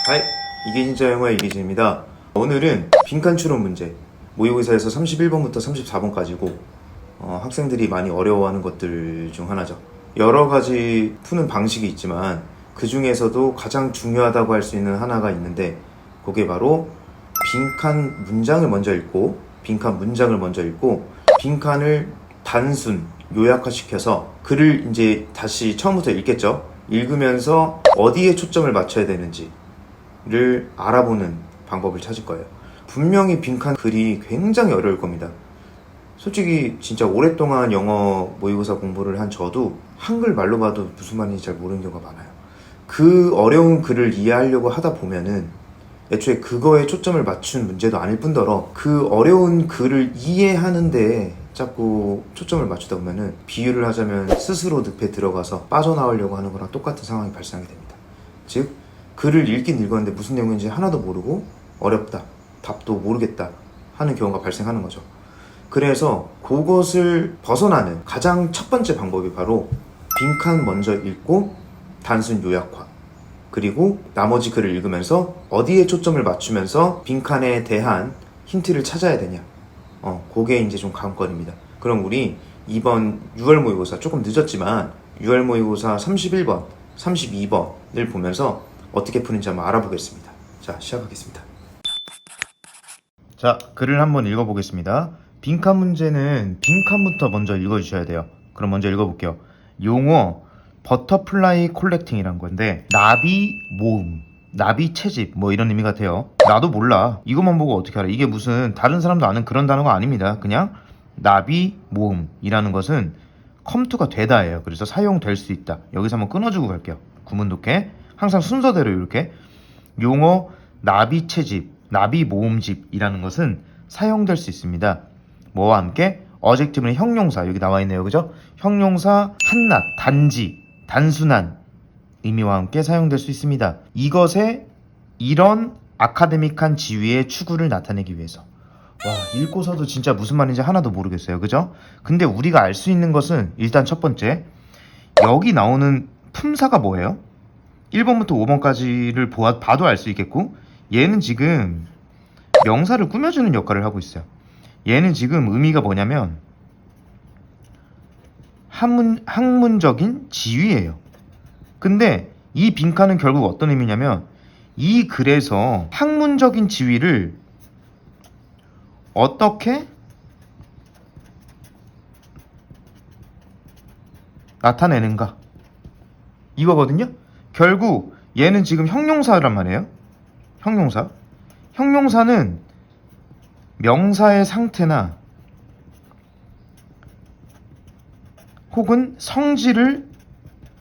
하이, 이게 진짜 영어의 이기진입니다. 오늘은 빈칸 추론 문제, 모의고사에서 31번부터 34번까지고 학생들이 많이 어려워하는 것들 중 하나죠. 여러 가지 푸는 방식이 있지만 그 중에서도 가장 중요하다고 할 수 있는 하나가 있는데, 그게 바로 빈칸 문장을 먼저 읽고 빈칸을 단순 요약화시켜서 글을 이제 다시 처음부터 읽겠죠. 읽으면서 어디에 초점을 맞춰야 되는지를 알아보는 방법을 찾을 거예요. 분명히 빈칸 글이 굉장히 어려울 겁니다. 솔직히 진짜 오랫동안 영어 모의고사 공부를 한 저도 한글 말로 봐도 무슨 말인지 잘 모르는 경우가 많아요. 그 어려운 글을 이해하려고 하다 보면은 애초에 그거에 초점을 맞춘 문제도 아닐 뿐더러 그 어려운 글을 이해하는데 자꾸 초점을 맞추다 보면은, 비유를 하자면 스스로 늪에 들어가서 빠져나오려고 하는 거랑 똑같은 상황이 발생하게 됩니다. 즉, 글을 읽긴 읽었는데 무슨 내용인지 하나도 모르고 어렵다, 답도 모르겠다 하는 경우가 발생하는 거죠. 그래서 그것을 벗어나는 가장 첫 번째 방법이 바로 빈칸 먼저 읽고 단순 요약화, 그리고 나머지 글을 읽으면서 어디에 초점을 맞추면서 빈칸에 대한 힌트를 찾아야 되냐, 그게 이제 좀 관건입니다. 그럼 우리 이번 6월 모의고사, 조금 늦었지만 6월 모의고사 31번, 32번을 보면서 어떻게 푸는지 한번 알아보겠습니다. 자, 시작하겠습니다. 자, 글을 한번 읽어보겠습니다. 빈칸 문제는 빈칸부터 먼저 읽어주셔야 돼요. 그럼 먼저 읽어볼게요. 용어 버터플라이 콜렉팅이란 건데, 나비 모음, 나비 채집 뭐 이런 의미 같아요. 나도 몰라. 이것만 보고 어떻게 알아? 이게 무슨 다른 사람도 아는 그런 단어가 아닙니다. 그냥 나비 모음이라는 것은 컴투가 되다예요. 그래서 사용될 수 있다. 여기서 한번 끊어주고 갈게요. 구문독해. 항상 순서대로 이렇게. 용어 나비 채집, 나비 모음집이라는 것은 사용될 수 있습니다. 뭐와 함께? 어젝티브는 형용사, 여기 나와 있네요. 그죠? 형용사 한낱, 단지, 단순한 의미와 함께 사용될 수 있습니다. 이것에 이런 아카데믹한 지위의 추구를 나타내기 위해서. 와, 읽고서도 진짜 무슨 말인지 하나도 모르겠어요. 그죠? 근데 우리가 알 수 있는 것은 일단 첫 번째, 여기 나오는 품사가 뭐예요? 1번부터 5번까지를 봐도 알 수 있겠고, 얘는 지금 명사를 꾸며주는 역할을 하고 있어요. 얘는 지금 의미가 뭐냐면 학문적인 지위예요. 근데 이 빈칸은 결국 어떤 의미냐면, 이 글에서 학문적인 지위를 어떻게 나타내는가, 이거거든요. 결국 얘는 지금 형용사란 말이에요. 형용사는 명사의 상태나 혹은 성질을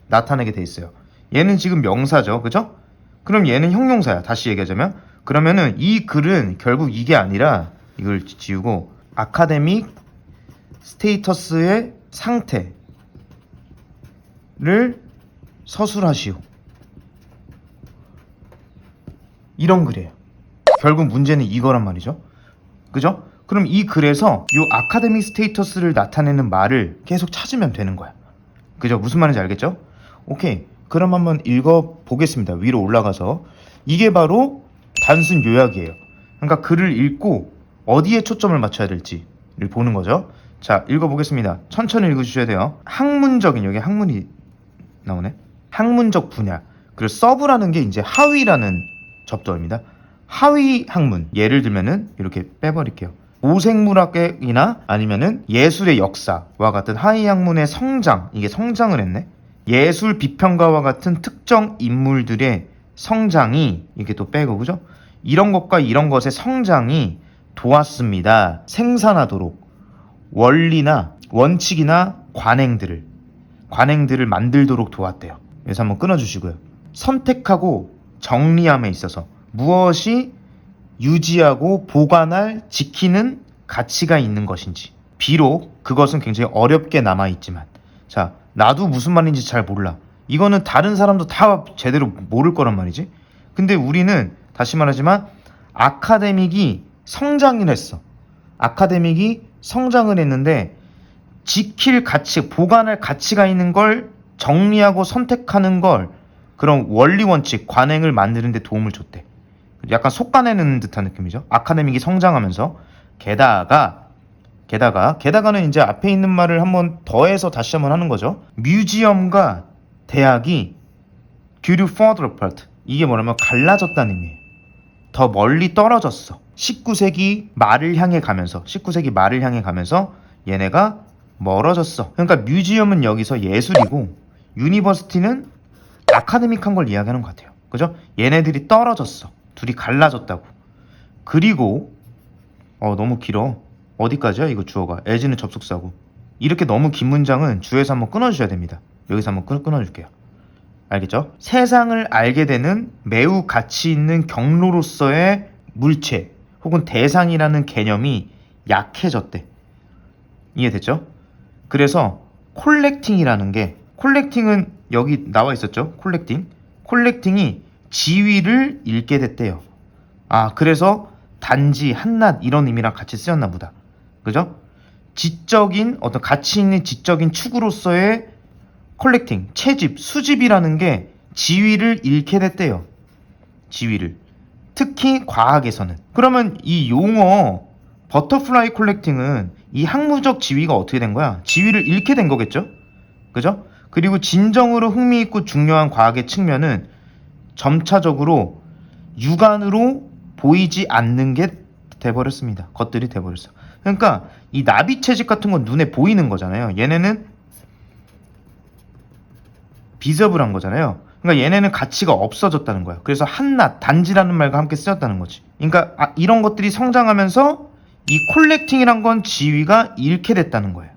나타내게 돼 있어요. 얘는 지금 명사죠. 그죠? 그럼 얘는 형용사야. 다시 얘기하자면, 그러면은 이 글은 결국 이게 아니라, 이걸 지우고 아카데믹 스테이터스의 상태를 서술하시오, 이런 글이에요. 결국 문제는 이거란 말이죠. 그죠? 그럼 이 글에서 이 아카데믹 스테이터스를 나타내는 말을 계속 찾으면 되는 거야. 그죠? 무슨 말인지 알겠죠? 오케이. 그럼 한번 읽어보겠습니다. 위로 올라가서. 이게 바로 단순 요약이에요. 그러니까 글을 읽고 어디에 초점을 맞춰야 될지를 보는 거죠. 자, 읽어보겠습니다. 천천히 읽어주셔야 돼요. 학문적인, 여기 학문이 나오네. 학문적 분야. 그리고 서브라는 게 이제 하위라는 접두어입니다. 하위 학문. 예를 들면은 이렇게 빼버릴게요. 오생물학이나 아니면은 예술의 역사와 같은 하위 학문의 성장, 이게 성장을 했네. 예술 비평가와 같은 특정 인물들의 성장이, 이게 또 빼고, 그죠? 이런 것과 이런 것의 성장이 도왔습니다. 생산하도록 원리나 원칙이나 관행들을 만들도록 도왔대요. 그래서 한번 끊어주시고요. 선택하고 정리함에 있어서 무엇이 유지하고 보관할, 지키는 가치가 있는 것인지. 비록 그것은 굉장히 어렵게 남아있지만, 자, 나도 무슨 말인지 잘 몰라. 이거는 다른 사람도 다 제대로 모를 거란 말이지. 근데 우리는 다시 말하지만 아카데믹이 성장을 했어. 아카데믹이 성장을 했는데 지킬 가치, 보관할 가치가 있는 걸 정리하고 선택하는 걸 그런 원리 원칙, 관행을 만드는 데 도움을 줬대. 약간 속가내는 듯한 느낌이죠. 아카데믹이 성장하면서 게다가는 이제 앞에 있는 말을 한번 더해서 다시 한번 하는 거죠. 뮤지엄과 대학이 grew further apart. 이게 뭐냐면 갈라졌다는 의미예요. 더 멀리 떨어졌어. 19세기 말을 향해 가면서 얘네가 멀어졌어. 그러니까 뮤지엄은 여기서 예술이고 유니버시티는 아카데믹한 걸 이야기하는 것 같아요. 그죠? 얘네들이 떨어졌어. 둘이 갈라졌다고. 그리고 너무 길어. 어디까지야 이거 주어가. as는 접속사고. 이렇게 너무 긴 문장은 주에서 한번 끊어주셔야 됩니다. 여기서 한번 끊어줄게요. 알겠죠? 세상을 알게 되는 매우 가치 있는 경로로서의 물체 혹은 대상이라는 개념이 약해졌대. 이해됐죠? 그래서 콜렉팅은 여기 나와 있었죠? 콜렉팅이 지위를 잃게 됐대요. 그래서 단지 한낱 이런 의미랑 같이 쓰였나 보다. 그죠? 지적인 어떤 가치 있는 지적인 축으로서의 컬렉팅, 채집, 수집이라는 게 지위를 잃게 됐대요. 지위를. 특히 과학에서는. 그러면 이 용어 버터플라이 컬렉팅은 이 학무적 지위가 어떻게 된 거야? 지위를 잃게 된 거겠죠? 그죠? 그리고 진정으로 흥미있고 중요한 과학의 측면은 점차적으로 육안으로 보이지 않는 게 돼버렸습니다. 것들이 돼버렸어. 그러니까 이 나비 채집 같은 건 눈에 보이는 거잖아요. 얘네는 비저블한 거잖아요. 그러니까 얘네는 가치가 없어졌다는 거야. 그래서 한낱, 단지라는 말과 함께 쓰였다는 거지. 그러니까 이런 것들이 성장하면서 이 콜렉팅이란 건 지위가 잃게 됐다는 거예요.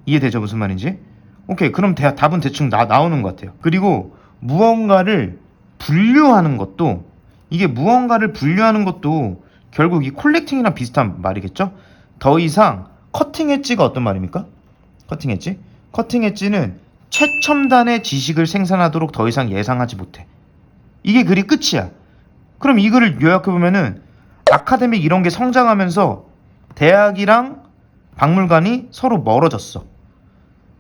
이해되죠? 무슨 말인지? 오케이. 그럼 답은 대충 나오는 것 같아요. 그리고 무언가를 분류하는 것도 결국 이 콜렉팅이랑 비슷한 말이겠죠? 더 이상 커팅 엣지가 어떤 말입니까? 커팅 엣지는 최첨단의 지식을 생산하도록 더 이상 예상하지 못해. 이게 글이 끝이야. 그럼 이 글을 요약해보면은 아카데믹 이런 게 성장하면서 대학이랑 박물관이 서로 멀어졌어.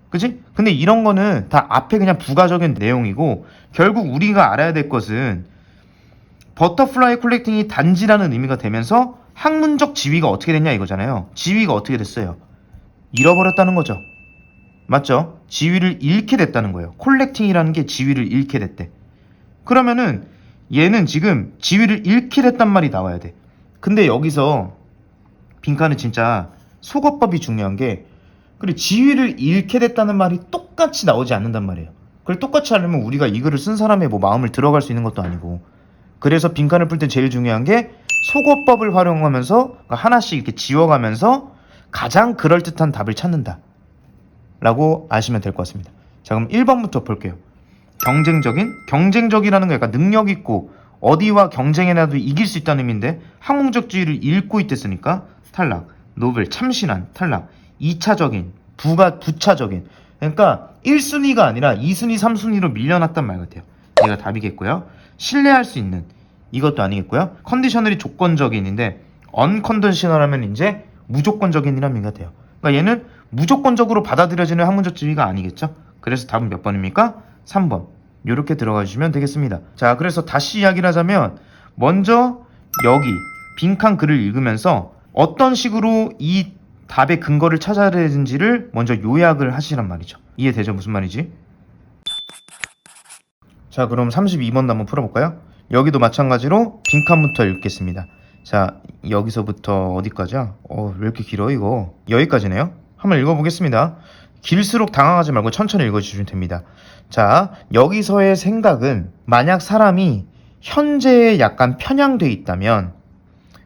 그치? 근데 이런 거는 다 앞에 그냥 부가적인 내용이고 결국 우리가 알아야 될 것은 버터플라이 콜렉팅이 단지라는 의미가 되면서 학문적 지위가 어떻게 됐냐 이거잖아요. 지위가 어떻게 됐어요? 잃어버렸다는 거죠. 맞죠? 지위를 잃게 됐다는 거예요. 콜렉팅이라는 게 지위를 잃게 됐대. 그러면은 얘는 지금 지위를 잃게 됐단 말이 나와야 돼. 근데 여기서 빈칸은 진짜 속어법이 중요한 게 그래 지위를 잃게 됐다는 말이 똑같이 나오지 않는단 말이에요. 그걸 똑같이 하려면 우리가 이 글을 쓴 사람의 마음을 들어갈 수 있는 것도 아니고 그래서 빈칸을 풀 때 제일 중요한 게 속어법을 활용하면서 하나씩 이렇게 지워가면서 가장 그럴듯한 답을 찾는다 라고 아시면 될 것 같습니다. 자, 그럼 1번부터 볼게요. 경쟁적이라는 거 약간 능력 있고 어디와 경쟁해놔도 이길 수 있다는 의미인데 학문적 지위를 잃고 있댔으니까 탈락. 노벨 참신한 탈락. 2차적인 부차적인 그러니까 1순위가 아니라 2순위 3순위로 밀려났단 말 같아요. 얘가 답이겠고요. 신뢰할 수 있는 이것도 아니겠고요. 컨디셔널이 조건적인인데 언컨디셔널 하면 이제 무조건적인이라는 의미가 돼요. 그러니까 얘는 무조건적으로 받아들여지는 학문적 지위가 아니겠죠. 그래서 답은 몇 번입니까? 3번. 이렇게 들어가 주시면 되겠습니다. 자, 그래서 다시 이야기를 하자면 먼저 여기 빈칸 글을 읽으면서 어떤 식으로 이 답의 근거를 찾아야 되는지를 먼저 요약을 하시란 말이죠. 이해되죠? 무슨 말이지? 자, 그럼 32번도 한번 풀어볼까요? 여기도 마찬가지로 빈칸부터 읽겠습니다. 자, 여기서부터 어디까지야? 왜 이렇게 길어 이거? 여기까지네요. 한번 읽어보겠습니다. 길수록 당황하지 말고 천천히 읽어주시면 됩니다. 자, 여기서의 생각은 만약 사람이 현재에 약간 편향돼 있다면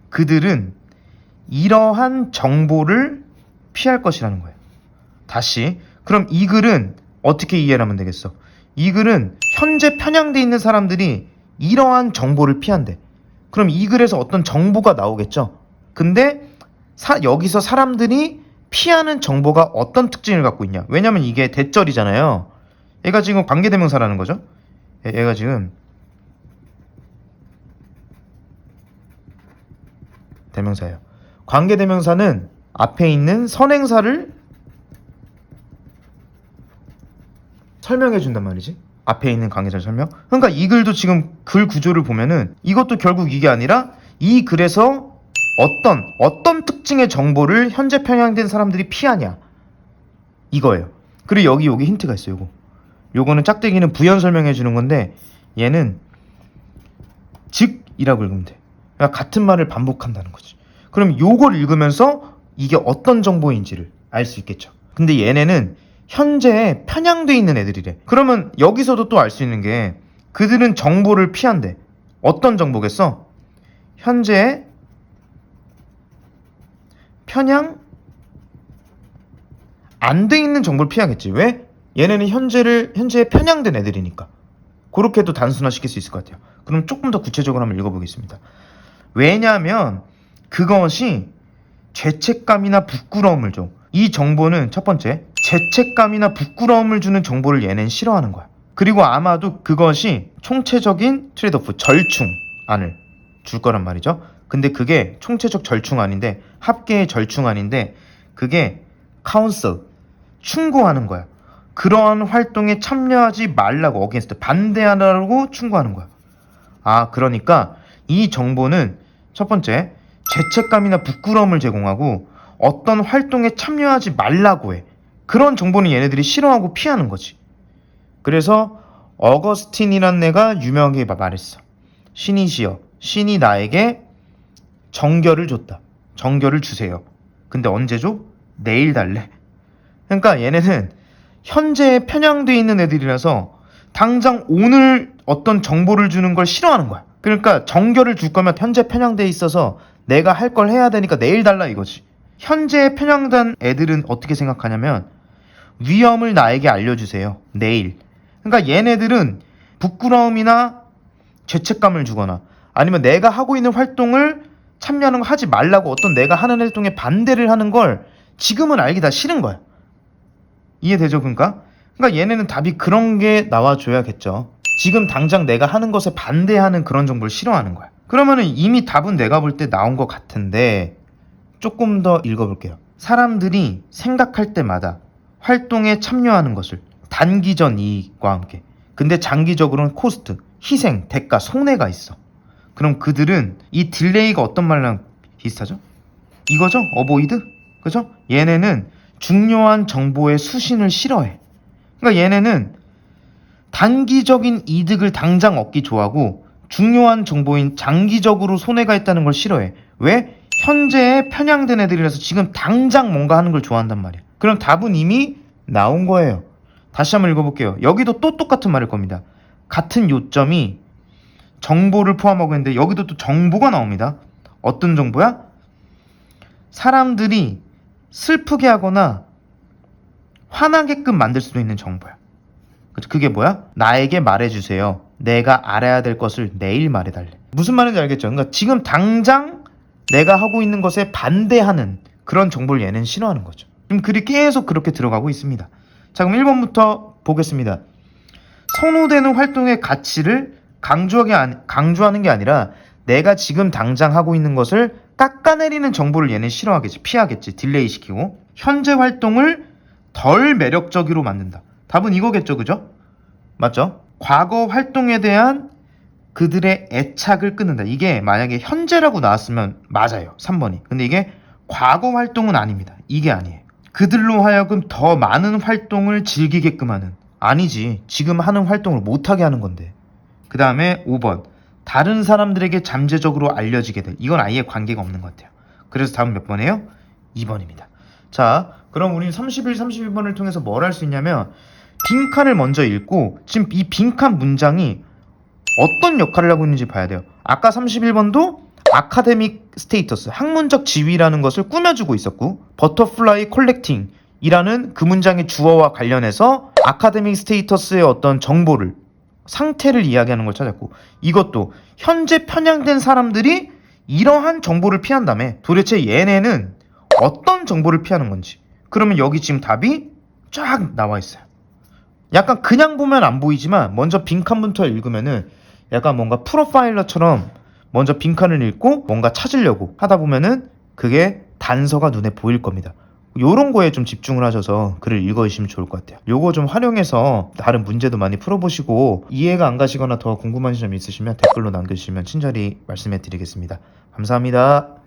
그들은 이러한 정보를 피할 것이라는 거예요. 다시, 그럼 이 글은 어떻게 이해를 하면 되겠어? 이 글은 현재 편향돼 있는 사람들이 이러한 정보를 피한대. 그럼 이 글에서 어떤 정보가 나오겠죠? 근데 여기서 사람들이 피하는 정보가 어떤 특징을 갖고 있냐? 왜냐면 이게 대절이잖아요. 얘가 지금 관계대명사라는 거죠. 얘가 지금 대명사예요. 관계대명사는 앞에 있는 선행사를 설명해 준단 말이지. 앞에 있는 관계자 설명. 그러니까 이 글도 지금 글 구조를 보면은 이것도 결국 이게 아니라 이 글에서 어떤 특징의 정보를 현재 편향된 사람들이 피하냐 이거예요. 그리고 여기 힌트가 있어요. 요거는 짝대기는 부연 설명해 주는 건데 얘는 즉이라고 읽으면 돼. 그러니까 같은 말을 반복한다는 거지. 그럼 요걸 읽으면서 이게 어떤 정보인지를 알 수 있겠죠. 근데 얘네는 현재에 편향돼 있는 애들이래. 그러면 여기서도 또 알 수 있는 게 그들은 정보를 피한대. 어떤 정보겠어? 현재에 편향 안 돼 있는 정보를 피하겠지. 왜? 얘네는 현재에 편향된 애들이니까. 그렇게도 단순화시킬 수 있을 것 같아요. 그럼 조금 더 구체적으로 한번 읽어보겠습니다. 왜냐하면 그것이 죄책감이나 부끄러움을 줘. 이 정보는 첫 번째, 죄책감이나 부끄러움을 주는 정보를 얘는 싫어하는 거야. 그리고 아마도 그것이 총체적인 트레이드오프, 절충안을 줄 거란 말이죠. 근데 그게 총체적 절충안인데, 합계의 절충안인데 그게 카운슬, 충고하는 거야. 그러한 활동에 참여하지 말라고, 어게인스트, 반대하라고 충고하는 거야. 그러니까 이 정보는 첫 번째, 죄책감이나 부끄러움을 제공하고 어떤 활동에 참여하지 말라고 해. 그런 정보는 얘네들이 싫어하고 피하는 거지. 그래서 어거스틴이란 애가 유명하게 말했어. 신이시여, 신이 나에게 정결을 줬다. 정결을 주세요. 근데 언제 줘? 내일 달래. 그러니까 얘네는 현재에 편향돼 있는 애들이라서 당장 오늘 어떤 정보를 주는 걸 싫어하는 거야. 그러니까 정결을 줄 거면 현재 편향돼 있어서 내가 할 걸 해야 되니까 내일 달라 이거지. 현재에 편향된 애들은 어떻게 생각하냐면 위험을 나에게 알려주세요. 내일. 그러니까 얘네들은 부끄러움이나 죄책감을 주거나 아니면 내가 하고 있는 활동을 참여하는 거 하지 말라고 어떤 내가 하는 활동에 반대를 하는 걸 지금은 알기 다 싫은 거야. 이해되죠? 그러니까 얘네는 답이 그런 게 나와줘야겠죠. 지금 당장 내가 하는 것에 반대하는 그런 정보를 싫어하는 거야. 그러면은 이미 답은 내가 볼 때 나온 것 같은데 조금 더 읽어볼게요. 사람들이 생각할 때마다 활동에 참여하는 것을 단기전 이익과 함께, 근데 장기적으로는 코스트, 희생, 대가, 손해가 있어. 그럼 그들은 이 딜레이가 어떤 말이랑 비슷하죠? 이거죠? 어보이드? 그죠? 얘네는 중요한 정보의 수신을 싫어해. 그러니까 얘네는 단기적인 이득을 당장 얻기 좋아하고 중요한 정보인 장기적으로 손해가 있다는 걸 싫어해. 왜? 현재에 편향된 애들이라서 지금 당장 뭔가 하는 걸 좋아한단 말이야. 그럼 답은 이미 나온 거예요. 다시 한번 읽어볼게요. 여기도 또 똑같은 말일 겁니다. 같은 요점이 정보를 포함하고 있는데 여기도 또 정보가 나옵니다. 어떤 정보야? 사람들이 슬프게 하거나 화나게끔 만들 수도 있는 정보야. 그게 뭐야? 나에게 말해주세요. 내가 알아야 될 것을 내일 말해달래. 무슨 말인지 알겠죠? 그러니까 지금 당장 내가 하고 있는 것에 반대하는 그런 정보를 얘는 싫어하는 거죠. 지금 글이 계속 그렇게 들어가고 있습니다. 자, 그럼 1번부터 보겠습니다. 선호되는 활동의 가치를 강조하는 게 아니라 내가 지금 당장 하고 있는 것을 깎아내리는 정보를 얘는 싫어하겠지. 피하겠지. 딜레이 시키고. 현재 활동을 덜 매력적으로 만든다. 답은 이거겠죠. 그죠? 맞죠? 과거 활동에 대한 그들의 애착을 끊는다. 이게 만약에 현재라고 나왔으면 맞아요. 3번이. 근데 이게 과거 활동은 아닙니다. 이게 아니에요. 그들로 하여금 더 많은 활동을 즐기게끔 하는. 아니지. 지금 하는 활동을 못하게 하는 건데. 그 다음에 5번. 다른 사람들에게 잠재적으로 알려지게 될. 이건 아예 관계가 없는 것 같아요. 그래서 답은 몇 번이에요? 2번입니다. 자, 그럼 우리는 31, 32번을 통해서 뭘 할 수 있냐면 빈칸을 먼저 읽고 지금 이 빈칸 문장이 어떤 역할을 하고 있는지 봐야 돼요. 아까 31번도 아카데믹 스테이터스, 학문적 지위라는 것을 꾸며주고 있었고, 버터플라이 콜렉팅이라는 그 문장의 주어와 관련해서 아카데믹 스테이터스의 어떤 정보를, 상태를 이야기하는 걸 찾았고, 이것도 현재 편향된 사람들이 이러한 정보를 피한다며. 도대체 얘네는 어떤 정보를 피하는 건지. 그러면 여기 지금 답이 쫙 나와 있어요. 약간 그냥 보면 안 보이지만 먼저 빈칸부터 읽으면은 약간 뭔가 프로파일러처럼 먼저 빈칸을 읽고 뭔가 찾으려고 하다 보면은 그게 단서가 눈에 보일 겁니다. 요런 거에 좀 집중을 하셔서 글을 읽어주시면 좋을 것 같아요. 요거 좀 활용해서 다른 문제도 많이 풀어보시고 이해가 안 가시거나 더 궁금한 점 있으시면 댓글로 남겨주시면 친절히 말씀해 드리겠습니다. 감사합니다.